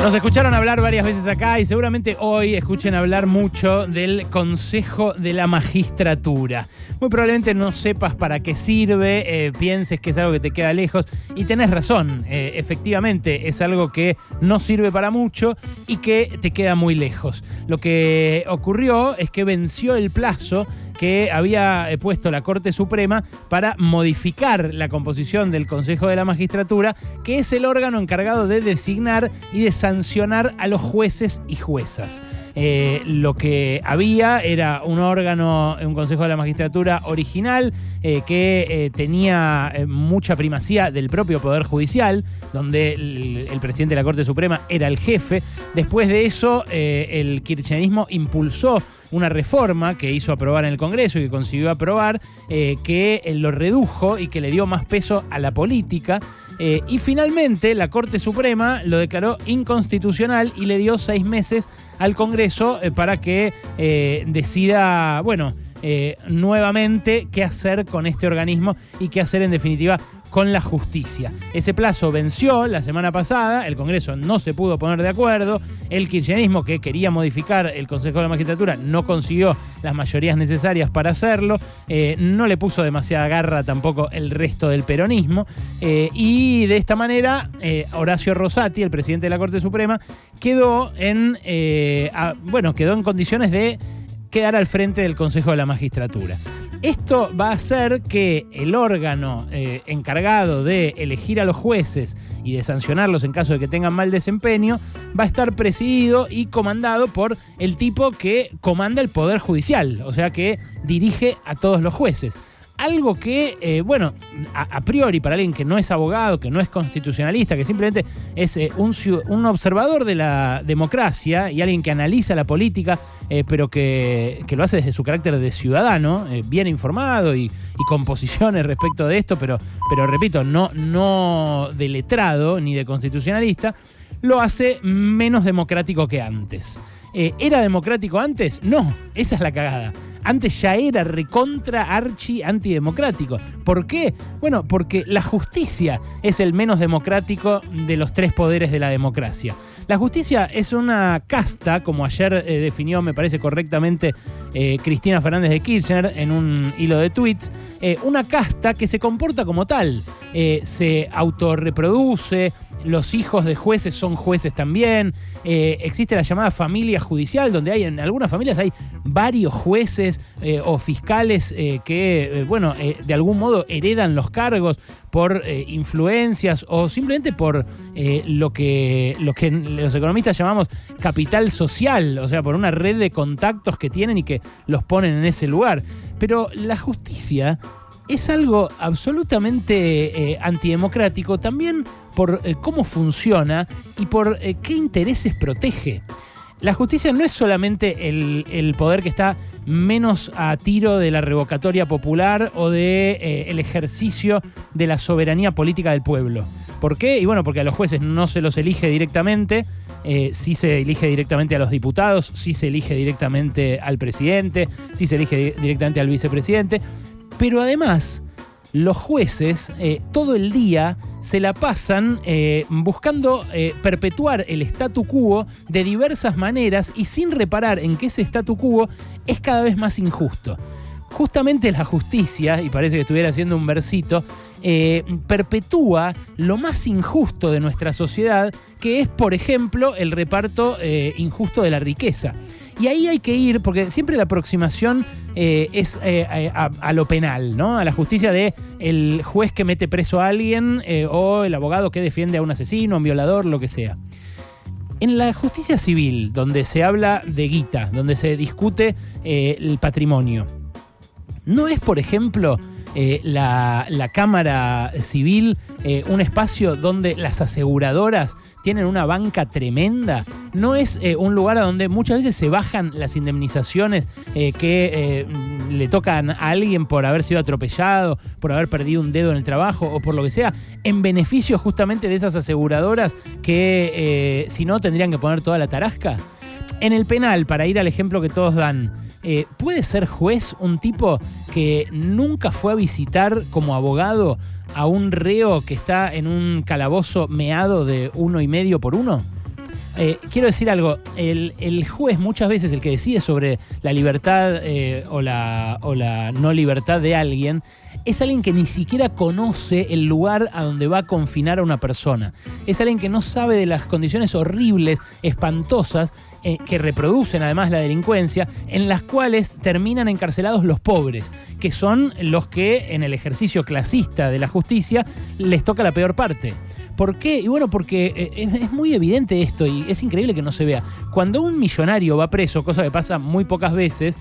Nos escucharon hablar varias veces acá y seguramente hoy escuchen hablar mucho del Consejo de la Magistratura. Muy probablemente no sepas para qué sirve, pienses que es algo que te queda lejos y tenés razón, efectivamente es algo que no sirve para mucho y que te queda muy lejos. Lo que ocurrió es que venció el plazo que había puesto la Corte Suprema para modificar la composición del Consejo de la Magistratura, que es el órgano encargado de designar y de sancionar a los jueces y juezas. Lo que había era un órgano, un Consejo de la Magistratura original, que tenía mucha primacía del propio Poder Judicial, donde el presidente de la Corte Suprema era el jefe. Después de eso, el kirchnerismo impulsó una reforma que hizo aprobar en el Congreso y que consiguió aprobar, que lo redujo y que le dio más peso a la política. Y finalmente la Corte Suprema lo declaró inconstitucional y le dio 6 meses al Congreso para que decida, nuevamente qué hacer con este organismo y qué hacer en definitiva con la justicia. Ese plazo venció la semana pasada, el Congreso no se pudo poner de acuerdo, el kirchnerismo que quería modificar el Consejo de la Magistratura no consiguió las mayorías necesarias para hacerlo, no le puso demasiada garra tampoco el resto del peronismo, y de esta manera Horacio Rosati, el presidente de la Corte Suprema, quedó en condiciones de quedar al frente del Consejo de la Magistratura. Esto va a hacer que el órgano encargado de elegir a los jueces y de sancionarlos en caso de que tengan mal desempeño va a estar presidido y comandado por el tipo que comanda el Poder Judicial, o sea que dirige a todos los jueces. Algo que, a priori para alguien que no es abogado, que no es constitucionalista, que simplemente es un observador de la democracia y alguien que analiza la política, pero que lo hace desde su carácter de ciudadano, bien informado y con posiciones respecto de esto, pero repito, no de letrado ni de constitucionalista, lo hace menos democrático que antes. ¿Era democrático antes? No, esa es la cagada. Antes ya era recontra archi antidemocrático. ¿Por qué? Bueno, porque la justicia es el menos democrático de los 3 poderes de la democracia. La justicia es una casta, como ayer definió, me parece correctamente, Cristina Fernández de Kirchner en un hilo de tweets, una casta que se comporta como tal, se autorreproduce. Los hijos de jueces son jueces también. Existe la llamada familia judicial, donde en algunas familias hay varios jueces o fiscales que de algún modo heredan los cargos por influencias o simplemente por lo que los economistas llamamos capital social, o sea, por una red de contactos que tienen y que los ponen en ese lugar. Pero la justicia es algo absolutamente antidemocrático también por cómo funciona y por qué intereses protege. La justicia no es solamente el poder que está menos a tiro de la revocatoria popular o de el ejercicio de la soberanía política del pueblo. ¿Por qué? Y porque a los jueces no se los elige directamente, sí se elige directamente a los diputados, sí se elige directamente al presidente, sí se elige directamente al vicepresidente. Pero además, los jueces todo el día se la pasan buscando perpetuar el statu quo de diversas maneras y sin reparar en que ese statu quo es cada vez más injusto. Justamente la justicia, y parece que estuviera haciendo un versito, perpetúa lo más injusto de nuestra sociedad, que es, por ejemplo, el reparto injusto de la riqueza. Y ahí hay que ir, porque siempre la aproximación es a lo penal, ¿no? A la justicia de el juez que mete preso a alguien o el abogado que defiende a un asesino, un violador, lo que sea. En la justicia civil, donde se habla de guita, donde se discute el patrimonio, ¿no es, por ejemplo, la Cámara Civil un espacio donde las aseguradoras tienen una banca tremenda? ¿No es un lugar a donde muchas veces se bajan las indemnizaciones que le tocan a alguien por haber sido atropellado, por haber perdido un dedo en el trabajo o por lo que sea, en beneficio justamente de esas aseguradoras que si no tendrían que poner toda la tarasca? En el penal, para ir al ejemplo que todos dan, ¿puede ser juez un tipo que nunca fue a visitar como abogado a un reo que está en un calabozo meado de 1,5 por 1? Quiero decir algo, el juez muchas veces, el que decide sobre la libertad o la no libertad de alguien, es alguien que ni siquiera conoce el lugar a donde va a confinar a una persona. Es alguien que no sabe de las condiciones horribles, espantosas, que reproducen además la delincuencia, en las cuales terminan encarcelados los pobres, que son los que en el ejercicio clasista de la justicia les toca la peor parte. ¿Por qué? Y bueno, porque es muy evidente esto y es increíble que no se vea. Cuando un millonario va preso, cosa que pasa muy pocas veces,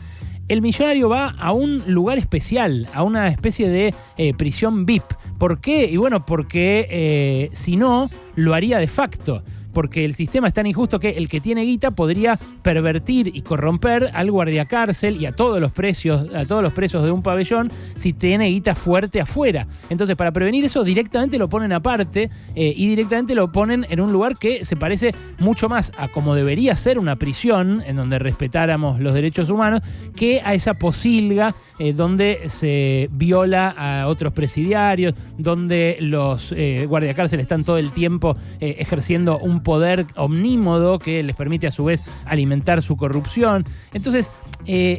el millonario va a un lugar especial, a una especie de prisión VIP. ¿Por qué? Y bueno, porque si no, lo haría de facto. Porque el sistema es tan injusto que el que tiene guita podría pervertir y corromper al guardiacárcel y a todos los presos de un pabellón si tiene guita fuerte afuera. Entonces, para prevenir eso, directamente lo ponen aparte y directamente lo ponen en un lugar que se parece mucho más a como debería ser una prisión, en donde respetáramos los derechos humanos, que a esa posilga donde se viola a otros presidiarios, donde los guardiacárceles están todo el tiempo ejerciendo un poder omnímodo que les permite a su vez alimentar su corrupción. Entonces,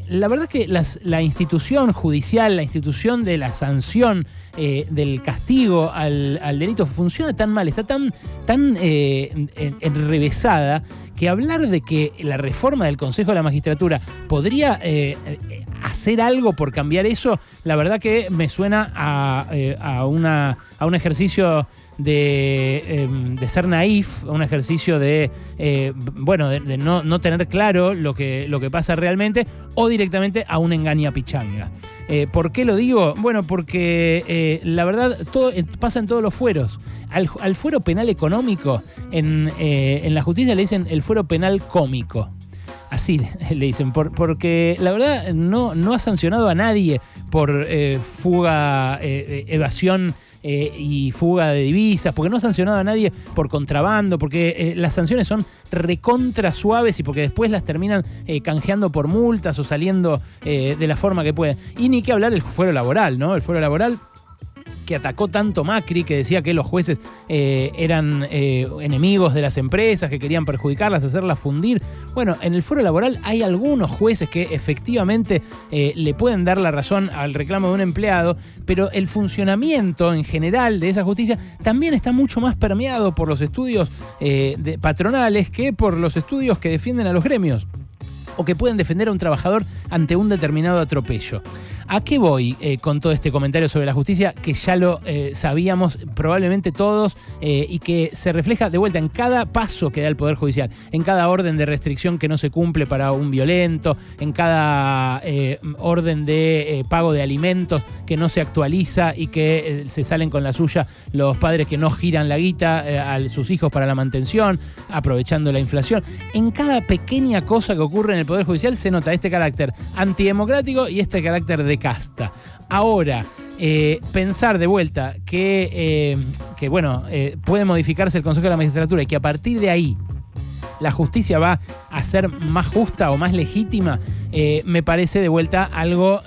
la verdad que la institución judicial, la institución de la sanción, del castigo al delito funciona tan mal, está tan enrevesada, que hablar de que la reforma del Consejo de la Magistratura podría hacer algo por cambiar eso, la verdad que me suena a un ejercicio de ser naif, un ejercicio de no tener claro lo que pasa realmente, o directamente a un engañapichanga. ¿Por qué lo digo? Bueno, porque la verdad todo pasa en todos los fueros. Al fuero penal económico en la justicia le dicen el fuero penal cómico. Así le dicen, porque la verdad no ha sancionado a nadie por fuga, evasión y fuga de divisas, porque no ha sancionado a nadie por contrabando, porque las sanciones son recontra suaves y porque después las terminan canjeando por multas o saliendo de la forma que pueden. Y ni que hablar del fuero laboral, ¿no? El fuero laboral que atacó tanto Macri, que decía que los jueces eran enemigos de las empresas, que querían perjudicarlas, hacerlas fundir. Bueno, en el fuero laboral hay algunos jueces que efectivamente le pueden dar la razón al reclamo de un empleado, pero el funcionamiento en general de esa justicia también está mucho más permeado por los estudios patronales que por los estudios que defienden a los gremios o que pueden defender a un trabajador ante un determinado atropello. ¿A qué voy con todo este comentario sobre la justicia que ya lo sabíamos probablemente todos y que se refleja de vuelta en cada paso que da el Poder Judicial, en cada orden de restricción que no se cumple para un violento, en cada orden de pago de alimentos que no se actualiza y que se salen con la suya los padres que no giran la guita a sus hijos para la mantención, aprovechando la inflación? En cada pequeña cosa que ocurre en el Poder Judicial se nota este carácter antidemocrático y este carácter de casta. Ahora, pensar de vuelta que puede modificarse el Consejo de la Magistratura y que a partir de ahí la justicia va a ser más justa o más legítima, me parece de vuelta algo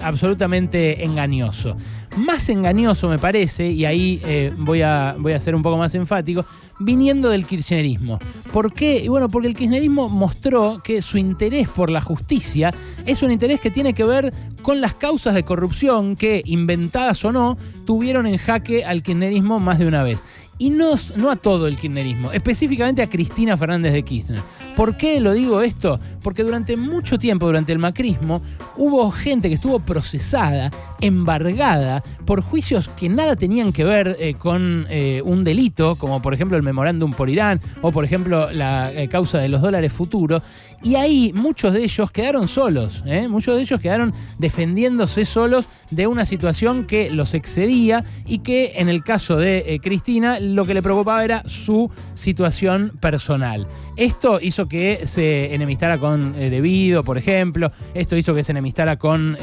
absolutamente engañoso. Más engañoso me parece, y ahí voy a ser un poco más enfático, viniendo del kirchnerismo. ¿Por qué? Y bueno, porque el kirchnerismo mostró que su interés por la justicia es un interés que tiene que ver con las causas de corrupción que, inventadas o no, tuvieron en jaque al kirchnerismo más de una vez. Y no a todo el kirchnerismo, específicamente a Cristina Fernández de Kirchner. ¿Por qué lo digo esto? Porque durante mucho tiempo, durante el macrismo, hubo gente que estuvo procesada, embargada, por juicios que nada tenían que ver con un delito, como por ejemplo el memorándum por Irán, o por ejemplo la causa de los dólares futuros. Y ahí muchos de ellos quedaron solos, muchos de ellos quedaron defendiéndose solos de una situación que los excedía y que en el caso de Cristina lo que le preocupaba era su situación personal. Esto hizo que se enemistara con De Vido, por ejemplo. Esto hizo que se enemistara con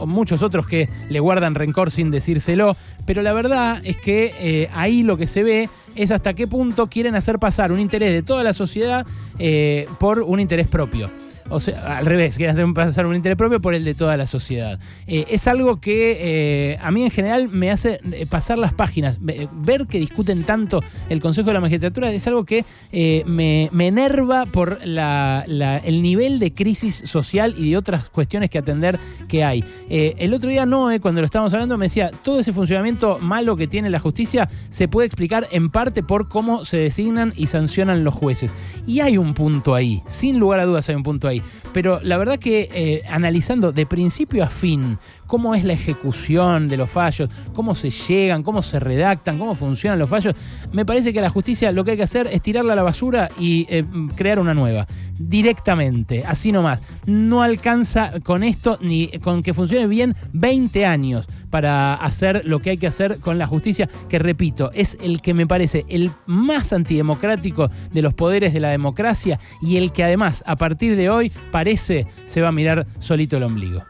muchos otros que le guardan rencor sin decírselo. Pero la verdad es que ahí lo que se ve es hasta qué punto quieren hacer pasar un interés de toda la sociedad por un interés propio. o sea, al revés, quieren hacer pasar un interés propio por el de toda la sociedad. Es algo que a mí en general me hace pasar las páginas. Ver que discuten tanto el Consejo de la Magistratura es algo que me enerva por el nivel de crisis social y de otras cuestiones que atender que hay. El otro día Noé, cuando lo estábamos hablando, me decía, todo ese funcionamiento malo que tiene la justicia se puede explicar en parte por cómo se designan y sancionan los jueces. Y hay un punto ahí, sin lugar a dudas hay un punto ahí. Pero la verdad que analizando de principio a fin cómo es la ejecución de los fallos, cómo se llegan, cómo se redactan, cómo funcionan los fallos, me parece que a la justicia lo que hay que hacer es tirarla a la basura y crear una nueva. Directamente, así nomás. No alcanza con esto ni con que funcione bien 20 años para hacer lo que hay que hacer con la justicia, que repito, es el que me parece el más antidemocrático de los poderes de la democracia y el que además a partir de hoy parece se va a mirar solito el ombligo.